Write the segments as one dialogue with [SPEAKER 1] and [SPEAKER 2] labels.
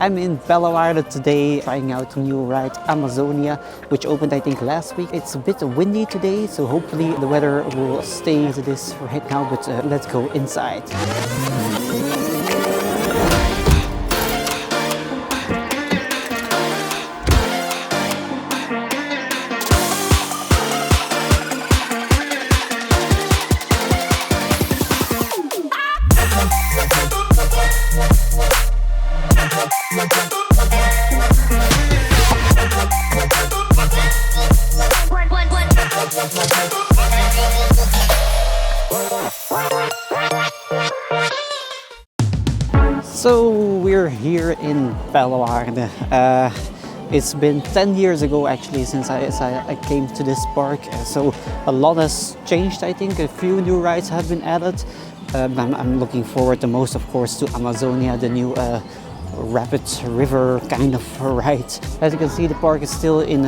[SPEAKER 1] I'm in Bellewaerde today trying out a new ride, Amazonia, which opened I think last week. It's a bit windy today, so hopefully the weather will stay as it is right now, but let's go inside. So we're here in Bellewaerde. It's been 10 years ago actually since I came to this park, so a lot has changed. I think a few new rides have been added. I'm looking forward the most, of course, to Amazonia, the new rapid river kind of ride. As you can see, the park is still in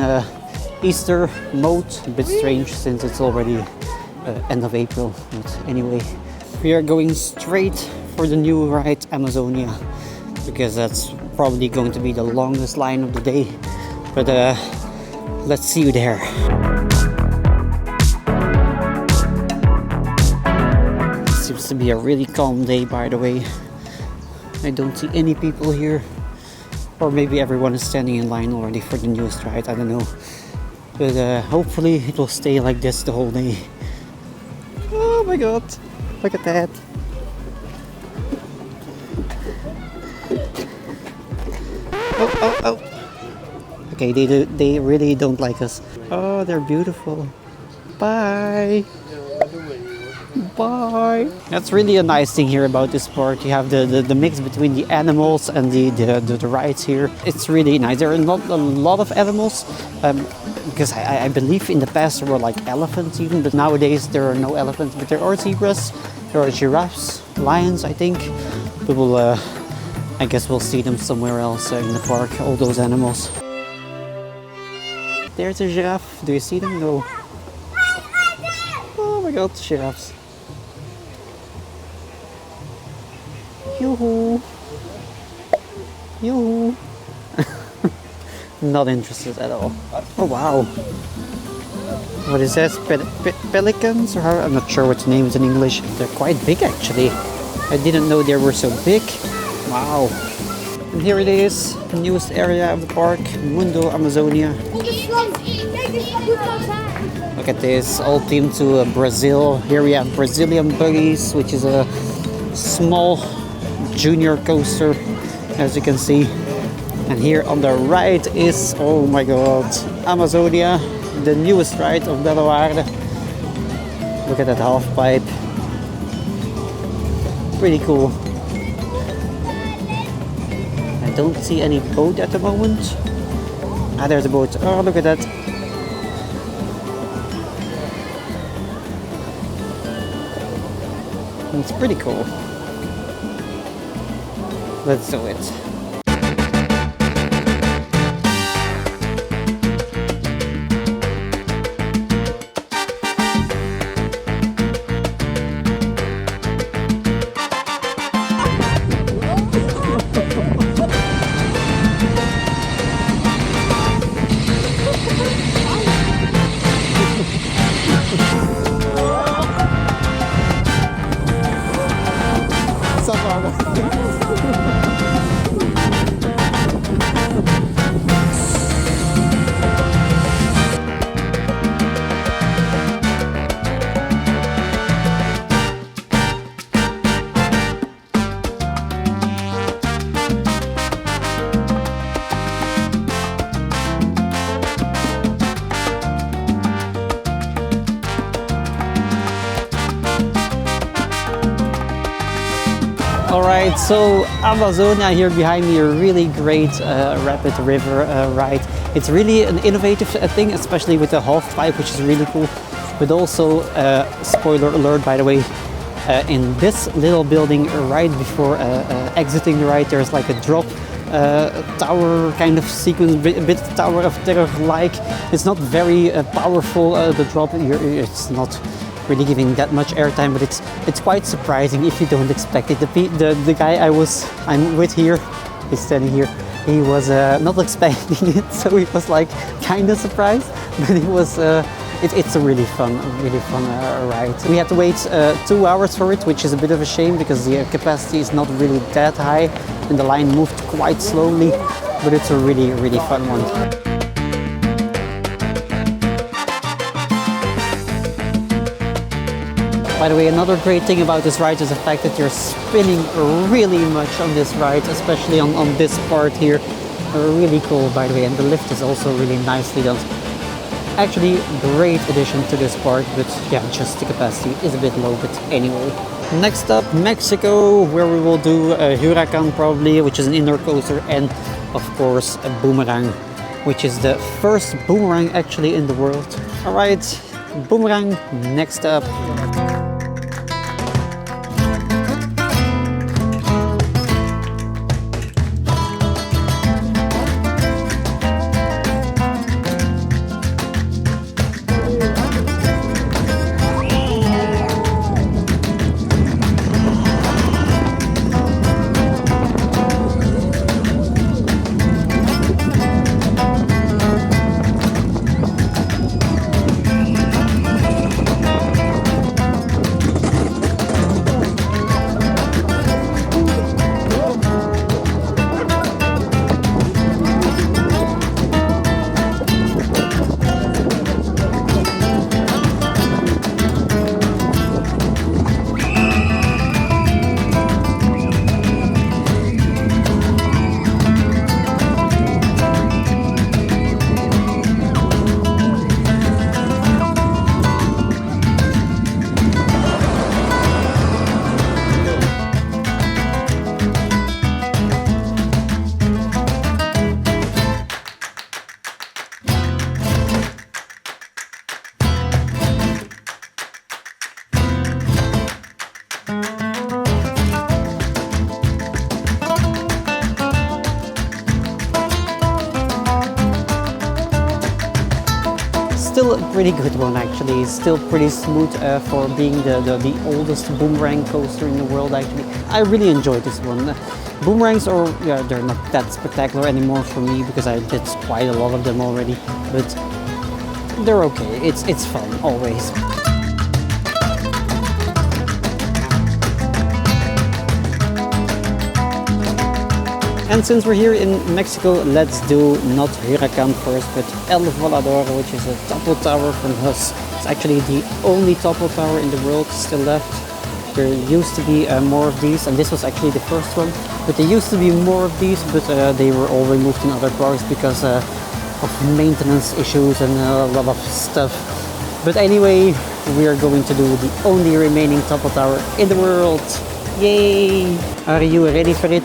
[SPEAKER 1] Easter mode, a bit strange since it's already end of April, but anyway. We are going straight for the new ride Amazonia because that's probably going to be the longest line of the day, but let's see you there. Seems to be a really calm day, by the way. I don't see any people here, or maybe everyone is standing in line already for the newest ride, I don't know, but hopefully it will stay like this the whole day. Oh my god, look at that. Oh. Okay, they really don't like us. Oh, they're beautiful. Bye. Bye. That's really a nice thing here about this park. You have the mix between the animals and the rides here. It's really nice. There are not a lot of animals, because I believe in the past there were like elephants even, but nowadays there are no elephants, but there are zebras, there are giraffes, lions I think. We will I guess we'll see them somewhere else in the park, all those animals. There's a giraffe. Do you see them? No. Oh my god, giraffes. Yoo-hoo. Yoo-hoo. Not interested at all. Oh wow. What is that? Pelicans? Or how? I'm not sure what the name is in English. They're quite big actually. I didn't know they were so big. Wow. And here it is, the newest area of the park, Mundo, Amazonia. Look at this, all themed to Brazil. Here we have Brazilian Buggies, which is a small junior coaster, as you can see. And here on the right is, oh my god, Amazonia, the newest ride of Bellewaerde. Look at that half pipe. Pretty cool. I don't see any boat at the moment. Ah, there's a boat. Oh, look at that. It's pretty cool. Let's do it. Alright, so Amazonia here behind me, a really great rapid river ride. It's really an innovative thing, especially with the half pipe, which is really cool. But also, spoiler alert by the way, in this little building right before exiting the ride, there's like a drop tower kind of sequence, a bit Tower of Terror like. It's not very powerful, the drop, it's not really giving that much airtime, but it's quite surprising if you don't expect it. The guy I'm with here, He's standing here. He was not expecting it, so he was like kind of surprised. But it was it's a really fun ride. We had to wait 2 hours for it, which is a bit of a shame because the capacity is not really that high and the line moved quite slowly. But it's a really fun one. By the way, another great thing about this ride is the fact that you're spinning really much on this ride, especially on this part here. Really cool, by the way, and the lift is also really nicely done. Actually, great addition to this park, but yeah, just the capacity is a bit low, but anyway. Next up, Mexico, where we will do a Huracan probably, which is an indoor coaster, and of course a Boomerang, which is the first Boomerang actually in the world. All right, Boomerang, next up. Still a pretty good one actually. It's still pretty smooth for being the oldest Boomerang coaster in the world actually. I really enjoyed this one. Boomerangs are, yeah, they're not that spectacular anymore for me because I did quite a lot of them already, but they're okay. It's fun always. And since we're here in Mexico, let's do not Huracan first, but El Volador, which is a topple tower from us. It's actually the only topple tower in the world still left. There used to be more of these, and this was actually the first one. But there used to be more of these, but they were all removed in other parks because of maintenance issues and a lot of stuff. But anyway, we are going to do the only remaining topple tower in the world. Yay! Are you ready for it?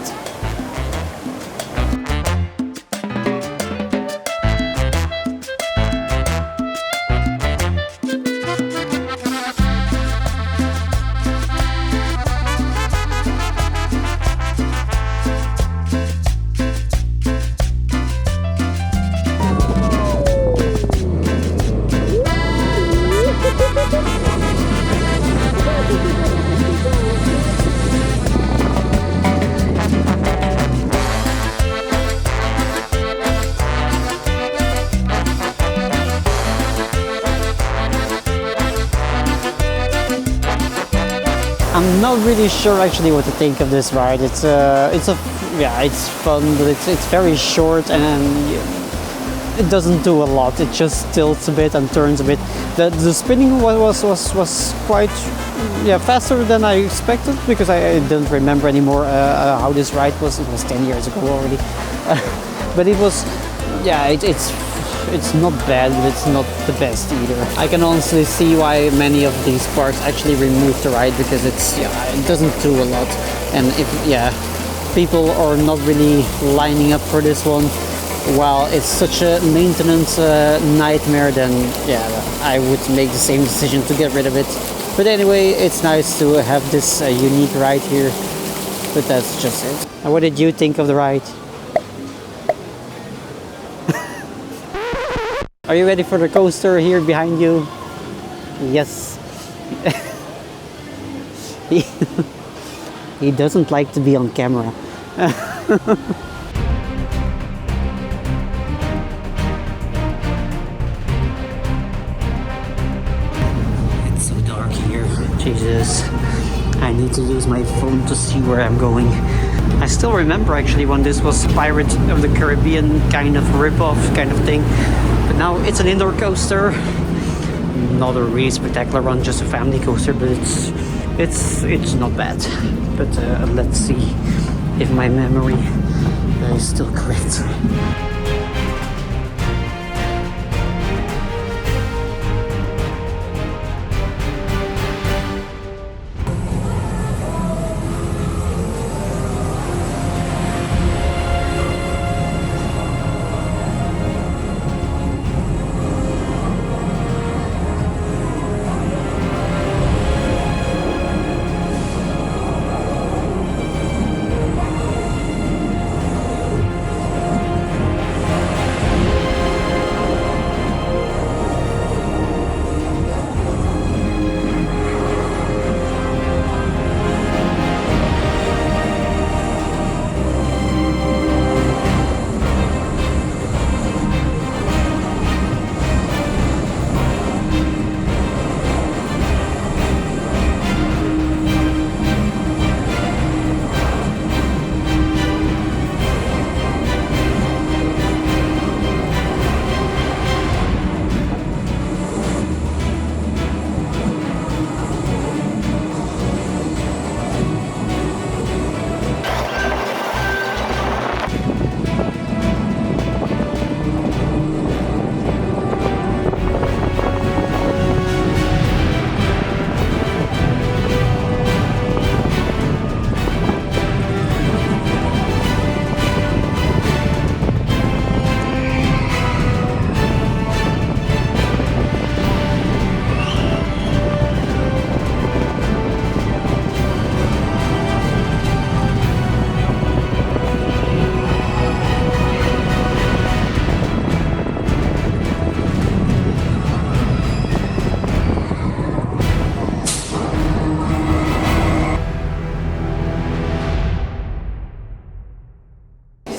[SPEAKER 1] I'm not really sure actually what to think of this ride. It's fun, but it's very short and it doesn't do a lot. It just tilts a bit and turns a bit. The spinning was quite faster than I expected because I didn't remember anymore how this ride was. It was 10 years ago already, but it was it's not bad, but it's not the best either. I can honestly see why many of these parks actually removed the ride because it doesn't do a lot, and if people are not really lining up for this one, while it's such a maintenance nightmare, then I would make the same decision to get rid of it. But anyway, it's nice to have this unique ride here, but that's just it. And what did you think of the ride? Are you ready for the coaster here behind you? Yes. He doesn't like to be on camera. Jesus. I need to use my phone to see where I'm going. I still remember actually when this was Pirates of the Caribbean kind of rip-off kind of thing. But now it's an indoor coaster. Not a really spectacular one, just a family coaster, but it's not bad. But let's see if my memory is still correct.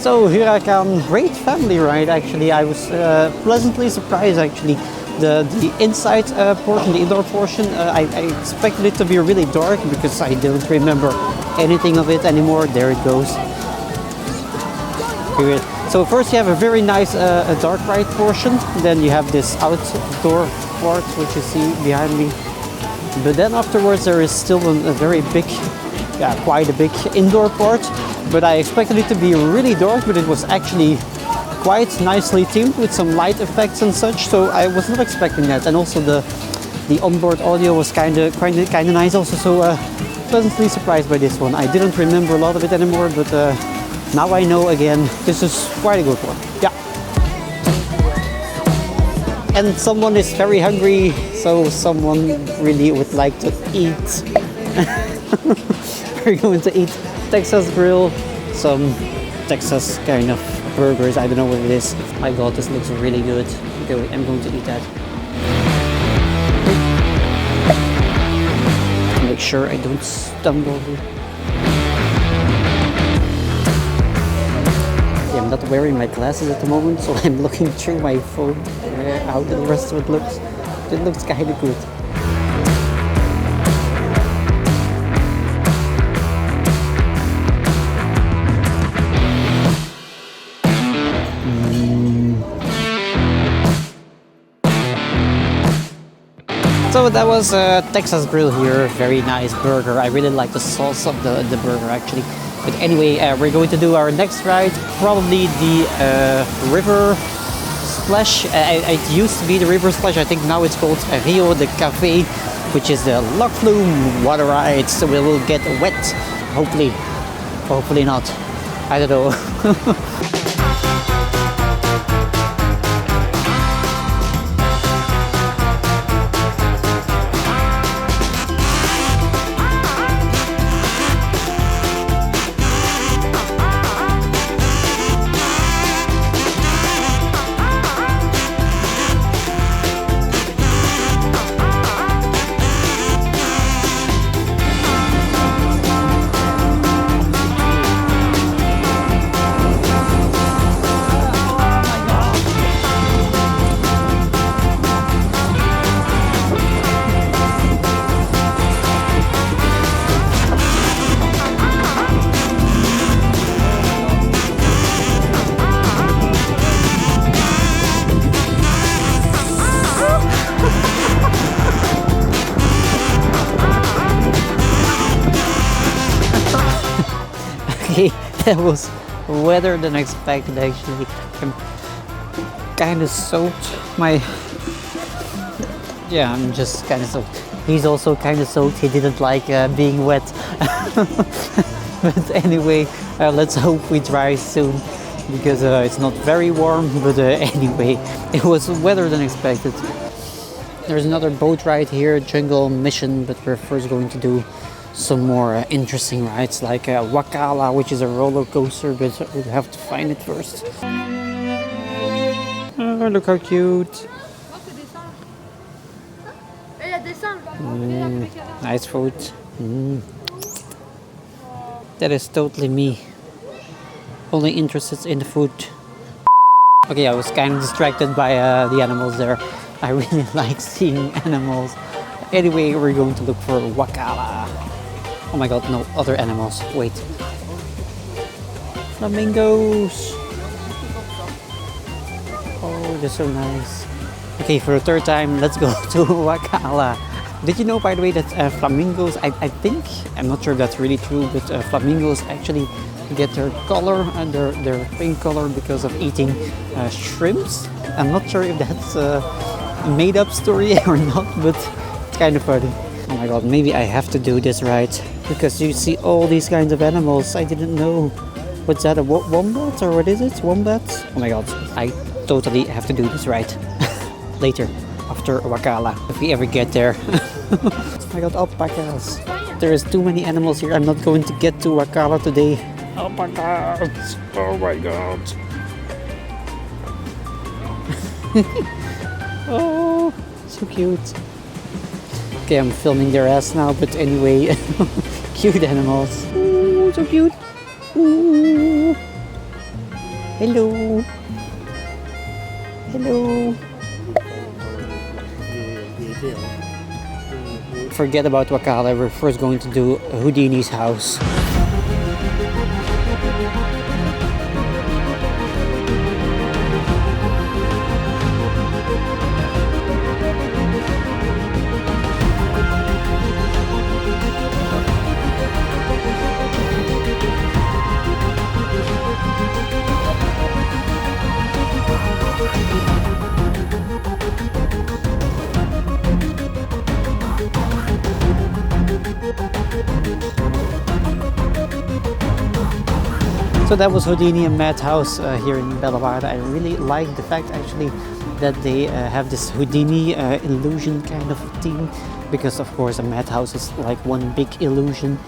[SPEAKER 1] So Huracan, great family ride actually. I was pleasantly surprised actually. The inside portion, the indoor portion, I expected it to be really dark because I don't remember anything of it anymore. There it goes. So first you have a very nice dark ride portion, then you have this outdoor part which you see behind me. But then afterwards there is still a very big, quite a big indoor part. But I expected it to be really dark, but it was actually quite nicely themed with some light effects and such. So I was not expecting that. And also the onboard audio was kind of nice also. So pleasantly surprised by this one. I didn't remember a lot of it anymore, but now I know again. This is quite a good one. Yeah. And someone is very hungry, so someone really would like to eat. We're going to eat Texas grill, some Texas kind of burgers, I don't know what it is. My god, this looks really good. Okay, I'm going to eat that. Make sure I don't stumble here. Yeah, I'm not wearing my glasses at the moment, so I'm looking through my phone how the rest of it looks. It looks kind of good. So that was Texas grill here, very nice burger. I really like the sauce of the burger actually. But anyway, we're going to do our next ride, probably the river splash. It used to be the river splash, I think now it's called Rio Do Café, which is the log flume water ride. So we will get wet, hopefully. Hopefully not, I don't know. That was wetter than expected actually. I'm kind of soaked. Yeah, I'm just kind of soaked. He's also kind of soaked. He didn't like being wet. But anyway, let's hope we dry soon because it's not very warm. But anyway, it was wetter than expected. There's another boat ride here, jungle mission, but we're first going to do some more interesting rides like Wakala, which is a roller coaster, but we'll have to find it first. Oh, look how cute. Nice food. That is totally me. Only interested in the food. Okay, I was kind of distracted by the animals there. I really like seeing animals. Anyway, we're going to look for Wakala. Oh my god, no, other animals. Wait. Flamingos! Oh, they're so nice. Okay, for the third time, let's go to Wakala. Did you know, by the way, that flamingos, I think, I'm not sure if that's really true, but flamingos actually get their color and their pink color because of eating shrimps? I'm not sure if that's a made up story or not, but it's kind of funny. Oh my god, maybe I have to do this right because you see all these kinds of animals. I didn't know. What's that, a wombat or what is it? Wombat? Oh my god, I totally have to do this right. Later, after Wakala, if we ever get there. Oh my god, alpacas. There is too many animals here. I'm not going to get to Wakala today. Alpacas! Oh my god. Oh, so cute. Okay, I'm filming their ass now, but anyway, cute animals. Ooh, so cute. Ooh. Hello. Hello. Forget about Wakala, we're first going to do Houdini's house. So that was Houdini and Madhouse here in Bellewaerde. I really like the fact actually that they have this Houdini illusion kind of theme, because of course a Madhouse is like one big illusion.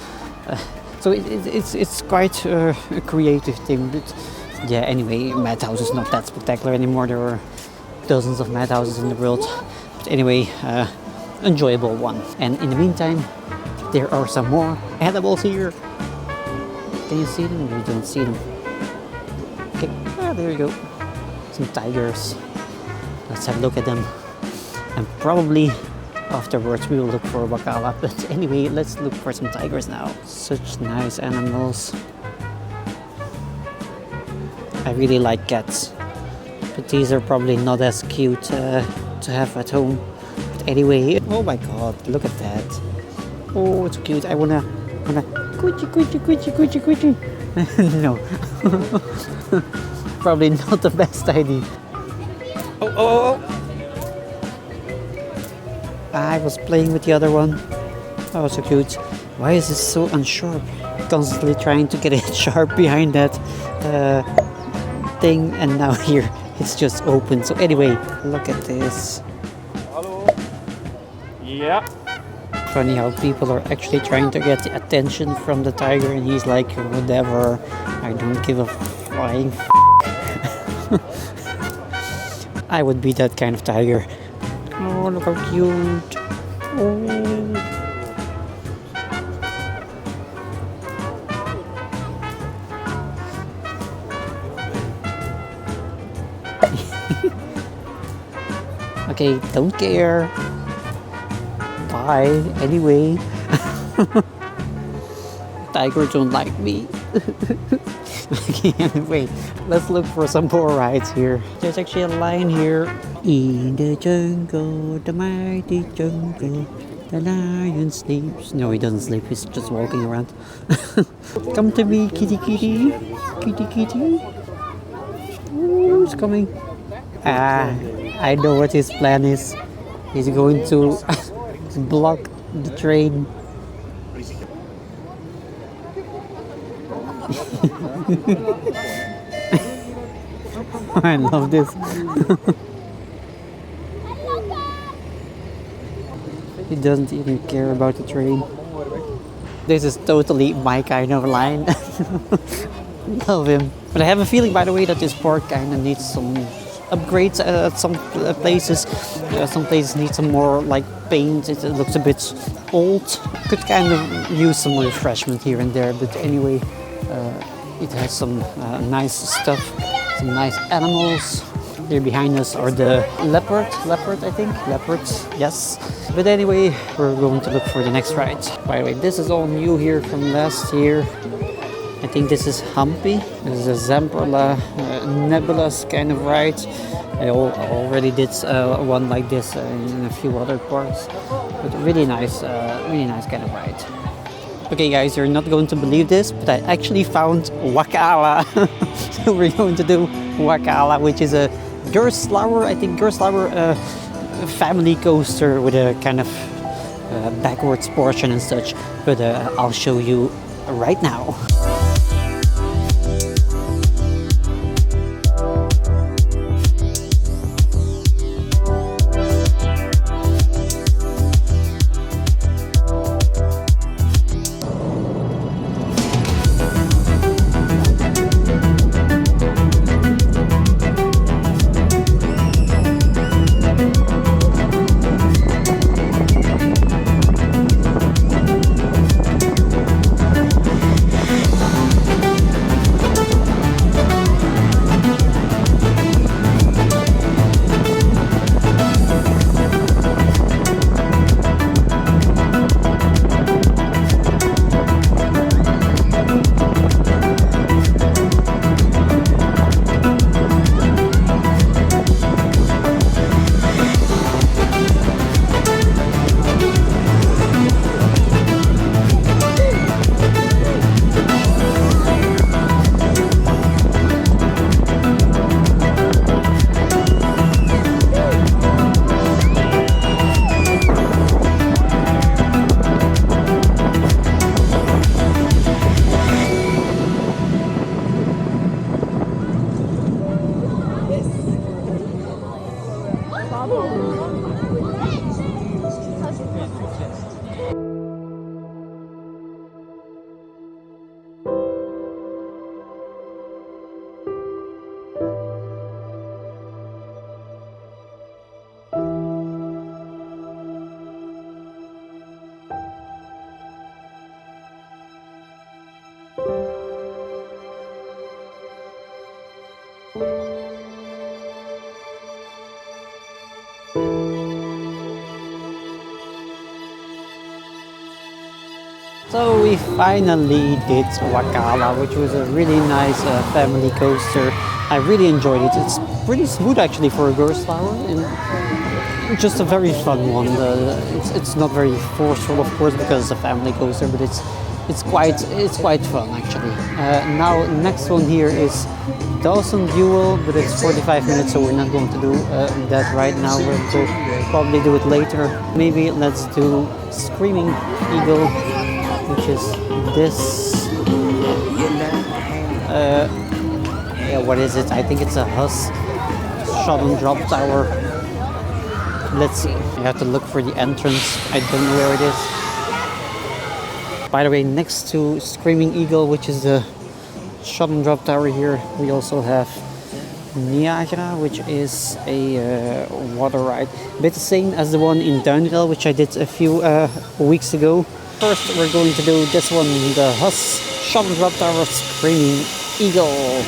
[SPEAKER 1] So it's quite a creative thing. But yeah, anyway, Madhouse is not that spectacular anymore. There are dozens of Madhouses in the world. But anyway, enjoyable one. And in the meantime, there are some more animals here. Can you see them? You don't see them. Okay, there you go. Some tigers. Let's have a look at them. And probably afterwards we will look for Wakala. But anyway, let's look for some tigers now. Such nice animals. I really like cats. But these are probably not as cute to have at home. But anyway, oh my god, look at that. Oh, it's cute. I wanna Coochie. No. Probably not the best idea. Oh. I was playing with the other one. Oh, so cute. Why is this so unsharp? Constantly trying to get it sharp behind that thing, and now here it's just open. So anyway, look at this.
[SPEAKER 2] Hello. Yeah.
[SPEAKER 1] Funny how people are actually trying to get the attention from the tiger, and he's like, whatever, I don't give a flying f. I would be that kind of tiger. Oh, look how cute. Oh. Okay, don't care. Bye. Anyway. Tigers don't like me. Okay, anyway, let's look for some more rides here. There's actually a lion here. In the jungle, the mighty jungle. The lion sleeps. No, he doesn't sleep. He's just walking around. Come to me, kitty kitty. Kitty kitty. Ooh, he's coming. Ah, I know what his plan is. He's going to block the train. I love this. He doesn't even care about the train. This is totally my kind of line. Love him. But I have a feeling, by the way, that this park kind of needs some upgrades at some places. Some places need some more like paint. It looks a bit old. Could kind of use some refreshment here and there. But anyway, it has some nice stuff, some nice animals. Here behind us are the leopard I think, leopards, yes. But anyway, we're going to look for the next ride. By the way, this is all new here from last year. I think this is Humpy. This is a Zamperla nebulous kind of ride. I already did one like this in a few other parks. But really nice kind of ride. Okay guys, you're not going to believe this, but I actually found Wakala. So we're going to do Wakala, which is a Gerstlauer, I think Gerstlauer family coaster with a kind of backwards portion and such. But I'll show you right now. So we finally did Wakala, which was a really nice family coaster. I really enjoyed it. It's pretty smooth actually for a Gerstlauer, and just a very fun one. It's not very forceful, of course, because it's a family coaster, but it's quite fun actually. Now next one here is Dawson Duel, but it's 45 minutes, so we're not going to do that right now. We'll probably do it later. Maybe let's do Screaming Eagle, which is this. Yeah, what is it? I think it's a Huss shot and drop tower. Let's see. You have to look for the entrance. I don't know where it is. By the way, next to Screaming Eagle, which is the shot and drop tower here, we also have Niagara, which is a water ride. A bit the same as the one in Duinville, which I did a few weeks ago. First, we're going to do this one, the Huss shot and drop tower Screaming Eagle.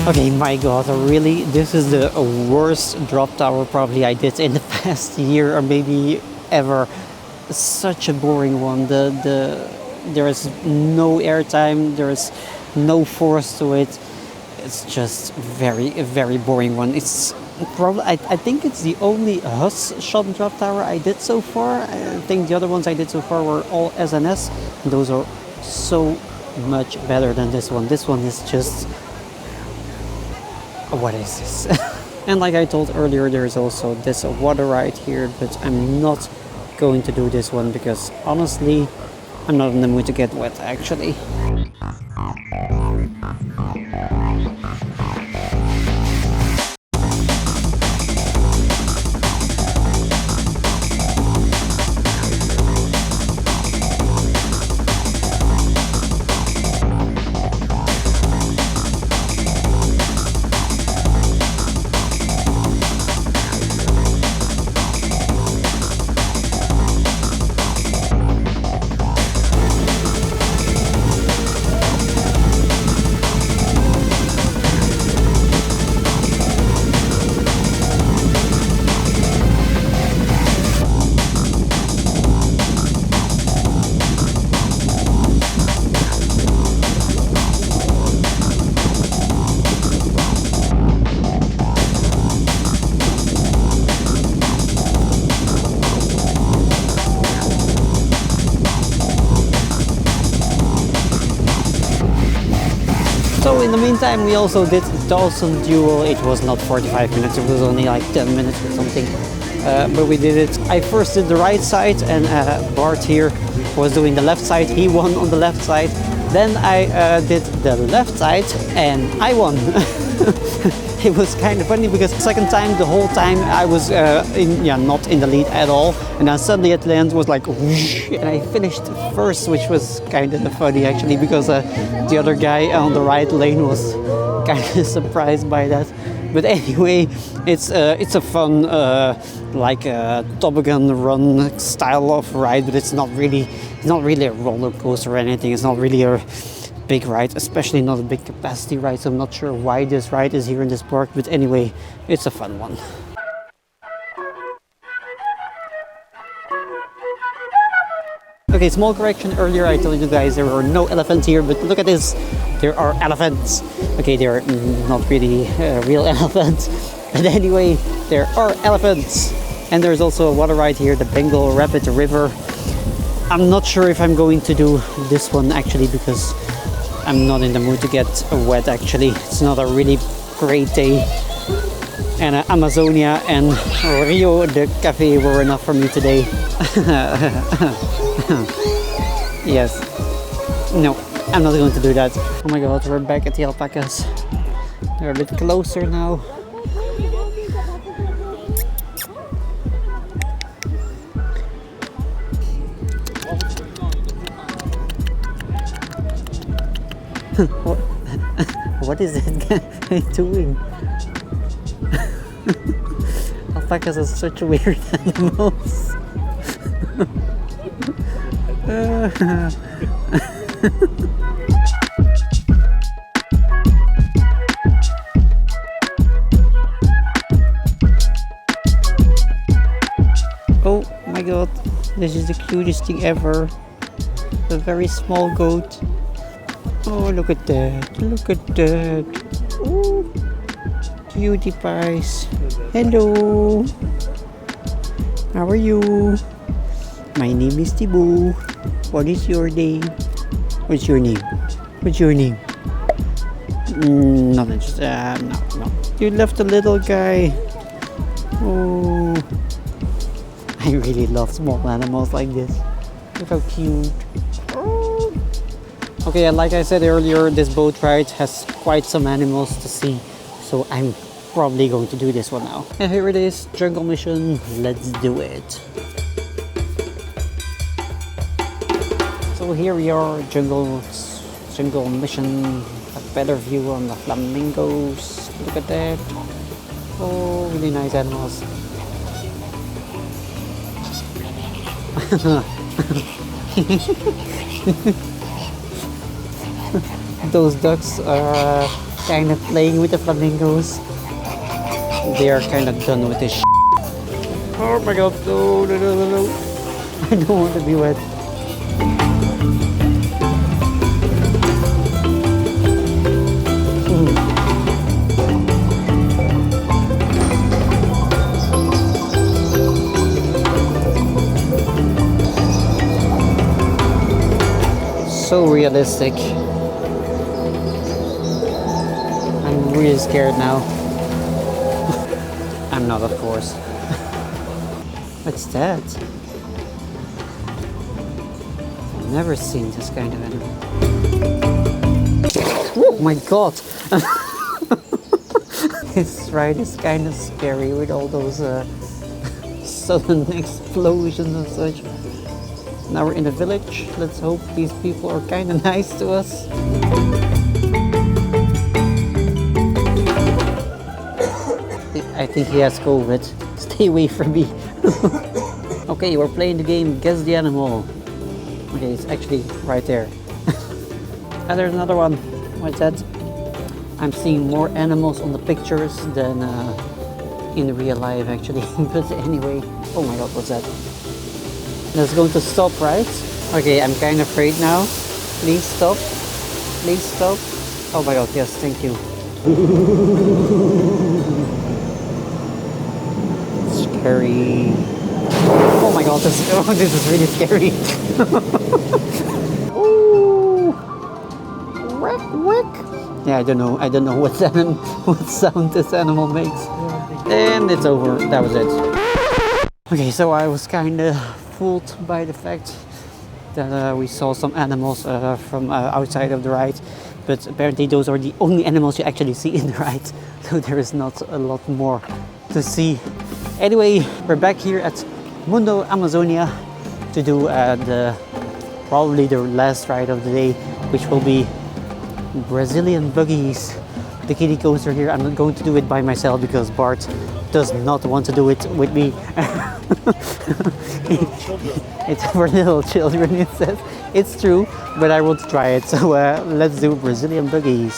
[SPEAKER 1] Okay, my god, really, this is the worst drop tower probably I did in the past year or maybe ever. Such a boring one. There is no airtime, there is no force to it. It's just a very boring one. It's probably, I think it's the only Hus shot drop tower I did so far. I think the other ones I did so far were all SNS. And those are so much better than this one. This one is just, what is this? And like I told earlier, there's also this water ride here, but I'm not going to do this one because honestly, I'm not in the mood to get wet actually. So in the meantime, we also did Dawson Duel. It was not 45 minutes, it was only like 10 minutes or something. But we did it. I first did the right side and Bart here was doing the left side. He won on the left side. Then I did the left side and I won. It was kind of funny because the second time, the whole time I was not in the lead at all. And then suddenly at the end was like whoosh, and I finished first, which was kind of funny actually because the other guy on the right lane was kind of surprised by that. But anyway, it's a fun like a toboggan run style of ride, but it's not really a roller coaster or anything. It's not really a big ride, especially not a big capacity ride, so I'm not sure why this ride is here in this park, but anyway, it's a fun one. Okay, small correction, earlier I told you guys there were no elephants here, but look at this, there are elephants. Okay, they're not really real elephants, but anyway, there are elephants. And there's also a water ride here, the Bengal Rapid River. I'm not sure if I'm going to do this one actually because I'm not in the mood to get wet actually. It's not a really great day. And Amazonia and Rio Do Café were enough for me today. Yes. No, I'm not going to do that. Oh my god, we're back at the alpacas. They're a bit closer now. What is that guy doing? Alpacas are such weird animals. Oh my god, this is the cutest thing ever. A very small goat. Oh, look at that, look at that. Oh, cutie pies. Hello. How are you? My name is Thibault. What is your name? What's your name? What's your name? Not interested. No. You left the little guy. Oh. I really love small animals like this. Look how cute. Oh. Okay, and like I said earlier, this boat ride has quite some animals to see. So I'm probably going to do this one now. And here it is, jungle mission. Let's do it. So here we are, jungle mission. A better view on the flamingos. Look at that. Oh, really nice animals. Those ducks are kind of playing with the flamingos. They are kind of done with this shit. Oh my god, no, no, no, no, no. I don't want to be wet. So realistic. I'm really scared now. I'm not, of course. What's that? I've never seen this kind of animal. Oh my god! This ride is kind of scary with all those sudden explosions and such. Now we're in a village. Let's hope these people are kind of nice to us. I think he has COVID. Stay away from me. Okay, we're playing the game Guess the Animal. Okay, it's actually right there. And there's another one. What's that? I'm seeing more animals on the pictures than in real life actually. But anyway, oh my god, what's that? That's going to stop, right? Okay, I'm kind of afraid now. Please stop. Please stop. Oh my god, yes, thank you. Scary. Oh my god, this is really scary. Ooh. Wick, wick. Yeah, I don't know what sound this animal makes. And it's over. That was it. Okay, so I was kind of fooled by the fact that we saw some animals from outside of the ride, but apparently those are the only animals you actually see in the ride, so there is not a lot more to see. Anyway, we're back here at Mundo, Amazonia to do probably the last ride of the day, which will be Brazilian Buggies. The kiddie coaster here. I'm not going to do it by myself because Bart does not want to do it with me. It's for little children, it says. It's true, but I want to try it. So let's do Brazilian Buggies.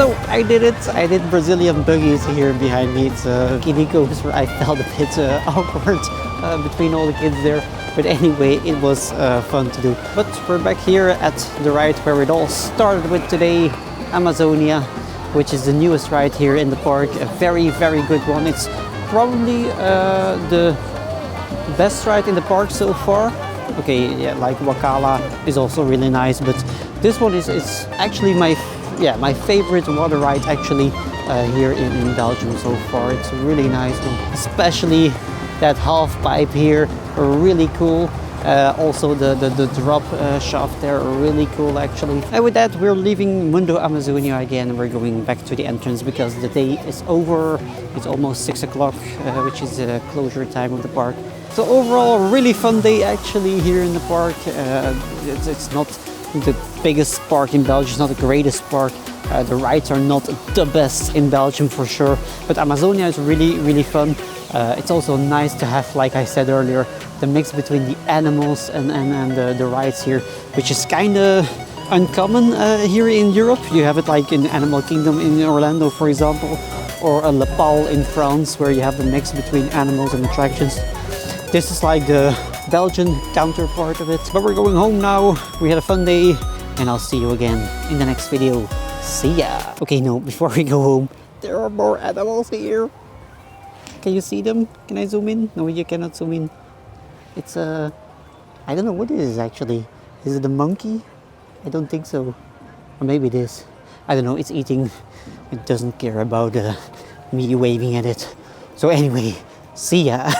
[SPEAKER 1] So I did it. I did Brazilian Buggies here behind me. It's a kiddie coaster. I felt a bit awkward between all the kids there. But anyway, it was fun to do. But we're back here at the ride where it all started with today, Amazonia, which is the newest ride here in the park. A very, very good one. It's probably the best ride in the park so far. Okay, yeah, like Wakala is also really nice, but this one is actually my favorite water ride actually here in Belgium so far. It's a really nice one, especially that half pipe here, really cool. Also the drop shaft there, really cool actually. And with that, we're leaving Mundo Amazonia again. We're going back to the entrance because the day is over. It's almost 6 o'clock, which is the closure time of the park. So overall, a really fun day actually here in the park. It's not the biggest park in Belgium, it's not the greatest park. The rides are not the best in Belgium for sure, but Amazonia is really, really fun. It's also nice to have, like I said earlier, the mix between the animals and the rides here, which is kind of uncommon here in Europe. You have it like in Animal Kingdom in Orlando, for example, or a Le Pal in France, where you have the mix between animals and attractions. This is like the Belgian counterpart of it. But we're going home now. We had a fun day, and I'll see you again in the next video. See ya! Okay, no, before we go home, there are more animals here. Can you see them? Can I zoom in? No, you cannot zoom in. It's I don't know what it is actually. Is it a monkey? I don't think so. Or maybe it is. I don't know, it's eating. It doesn't care about me waving at it. So anyway, see ya.